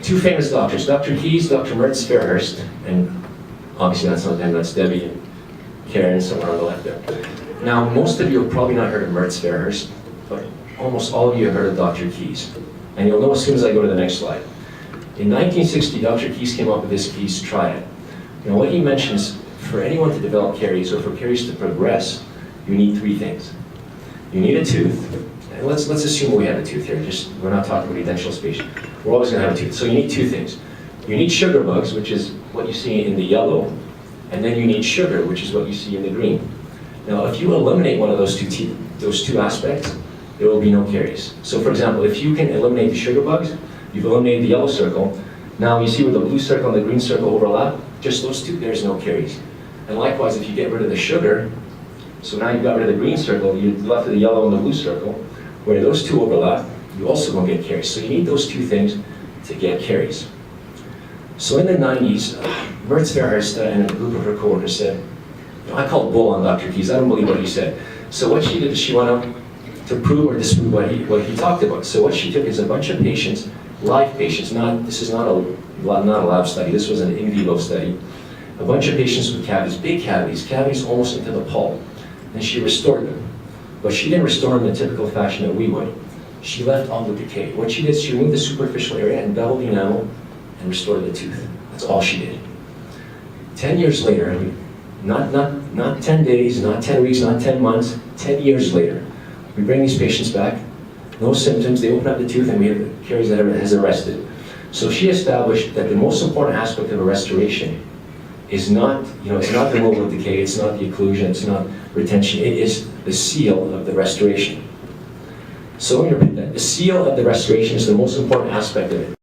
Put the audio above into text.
Two famous doctors, Dr. Keys, Dr. Mertz-Fairhurst, and obviously that's not them, that's Debbie and Karen somewhere on the left there. Now, most of you have probably not heard of Mertz-Fairhurst, but almost all of you have heard of Dr. Keys. And you'll know as soon as I go to the next slide. In 1960, Dr. Keys came up with this Keys Triad. Now, what he mentions, for anyone to develop caries or for caries to progress, you need three things. You need a tooth, and let's assume we have a tooth here, we're not talking about edentulous patient. We're always gonna have a tooth. So you need two things. You need sugar bugs, which is what you see in the yellow, and then you need sugar, which is what you see in the green. Now, if you eliminate one of those two aspects, there will be no caries. So for example, if you can eliminate the sugar bugs, you've eliminated the yellow circle. Now you see where the blue circle and the green circle overlap, just those two, there's no caries. And likewise, if you get rid of the sugar, so now you've got rid of the green circle, you're left with the yellow and the blue circle, where those two overlap, you also won't get caries. So you need those two things to get caries. So in the 90s, Mertz-Fairhurst and a group of her coworkers said, I called bull on Dr. Keys, I don't believe what he said. So what she did is she went out to prove or disprove what he talked about. So what she took is a bunch of patients, live patients, this is not a lab study, this was an in vivo study. A bunch of patients with cavities, big cavities almost into the pulp. And she restored them. But she didn't restore them in the typical fashion that we would. She left all the decay. What she did is she removed the superficial area and doubled the enamel and restored the tooth. That's all she did. 10 years later, not 10 days, not 10 weeks, not 10 months, 10 years later, we bring these patients back, no symptoms, they open up the tooth and we have caries that has arrested. So she established that the most important aspect of a restoration is not, it's not the removal of decay, it's not the occlusion, it's not retention, it is the seal of the restoration. So let me repeat that. The seal of the restoration is the most important aspect of it.